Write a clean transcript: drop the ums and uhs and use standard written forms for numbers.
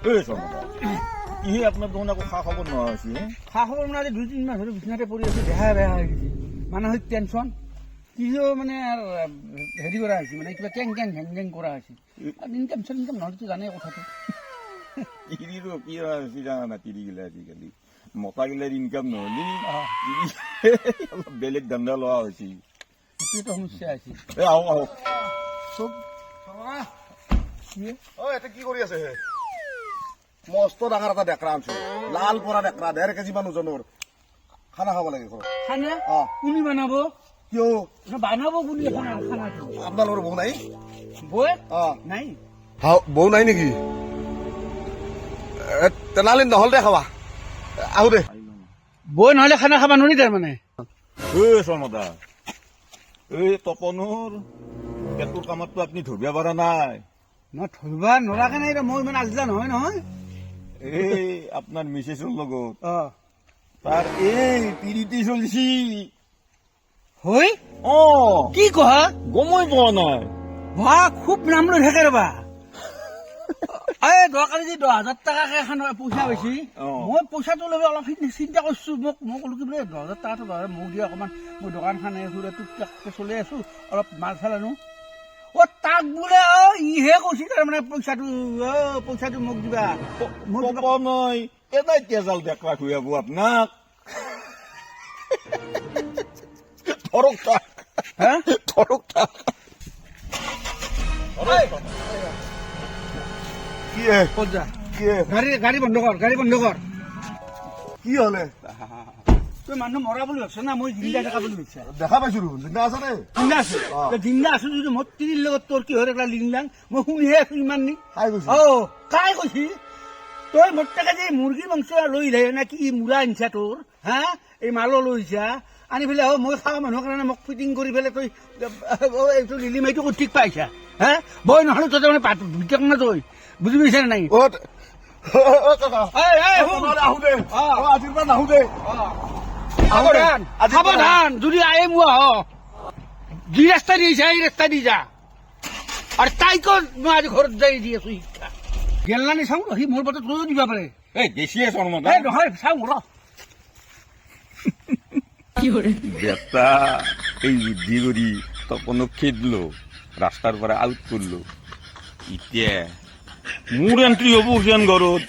এই শৰ্মা কি আপনাৰ দেখোন একো খা খবৰ নোহোৱা হৈছে খা খবৰ মানে আজি 2-3 মাহ ধৰি বিছনাতে পৰি আছো, দেহা বেয়া হৈ গৈছে, মানসিক টেনচন কিয় মানে হেৰি কৰা হৈছে, মানে কিবা কেং কেং হেং কেং কৰা হৈছে। ইনকাম চিনকাম নহ'লেতো জানেই কথাটো। তিৰিৰো কি হৈছে জানা না, তিৰিগিলা আজিকালি মতাগিলাৰ ইনকাম নহ'লে অলপ বেলেগ ধান্দা লোৱা হৈছে। সেইটোৱেতো সমস্যা হৈছে। এই আহক আহক চব এটা কি কৰি আছে হে? মস্ত ডাঙৰ এটা ডেকৰা আনছো, লাল পৰা ডেকৰা 1.5 কেজি মান ওজনৰ। খানা খাব লাগে ঘৰত। খানা অ। কোনে বনাব? কিয় বানাব কোনে খানাটো? আপোনালোকৰ বৌ নাই? বৌয়ে অ নাই। বৌ নাই নেকি? তেনেহ'লে নহ'ল দে খাবা, আহো দে। বৌ নহ'লে খানা খাব নোৱাৰি তাৰমানে। এই শৰ্মা এই তপনৰ পেটৰ কামততো আপুনি ধৰিব পৰা নাই। মই ধৰিব নোৱাৰাকে নাই, মই ইমান আগজা নহয় নহয়। এই আপোনাৰ মিছেছৰ লগত অ তাৰ এই তিৰিটি চলিছি। হয় অ কি কোৱা? গমই পোৱা নাই। বা খুব নাম লৈ থাকে ৰবা। এই দৰকাৰী যে 10,000 টকাকে পইচা পাইছি, অ। মই পইচাটো লৈ অলপ চিন্তা কৰিছো। মই ক'লো কি বোলে 10,000 টকাটো মোক দিয়ে, অকণমান মই দোকানখন টুকটাককে চলি আছো, অলপ মাল চাল আনো। অ তাক বোলে ইহে কৈছে তাৰমানে পইচাটো মোক দিবা। তপনই এটাই তেজাল ডেকৰা খুৱাব আপোনাক। ধৰক তাক হা ধৰক তাক। কি হে? ক'ত যা? কি হে? গাড়ী বন্ধ কৰ, গাড়ী বন্ধ কৰ। কি হ'লে? তই মানুহ মৰা বুলি ভাবছ না মই জিন্দা থকা বুলি ভাবছা? দেখা পাইছো দেখোন, জিন্দা আছে নে? জিন্দা আছো। অ। জিন্দা আছো যদি মোৰ তিৰিৰ লগত তোৰ কি হয় লিং লাং মই শুনিহে আছো ইমান নি। খাই গৈছে। কাই কৈছি তই মোৰ তাকে যে মুৰ্গী মাংস লৈ যায় নে কি মূৰা আনিছা তোৰ? হা এই মালো লৈছা আনি পেলাই মই খাওঁ মানুহৰ কাৰণে মোক ফিটিং কৰি পেলাই তই এইটো লিলি মাইটো ক'ত ঠিক পাইছা? হা বই নহ'লে তই তাৰমানে ভিতৰত না তই বুজি পাইছা নে নাই? আহো দে, আজিৰ পৰা নাহো দে। সাৱধান সাৱধান, যদি আয়ে মোৰ যি ৰাস্তা দিছা এই ৰাস্তা দি যা। আৰু তাইকো মই আজি ঘৰত যাই দি আছো শিক্ষা গেলানি চাওঁ সি মোৰ বাটত লৈও দিবা পাৰে। এই দেশীয়ে শৰ্মা এই নহয় চাওঁ ৰ বেটা এই বুদ্ধি কৰি তপনক খেদলো, ৰাস্তাৰ পৰা আউট কৰলো। এতিয়া মোৰ এন্ট্ৰি হব ঘৰত।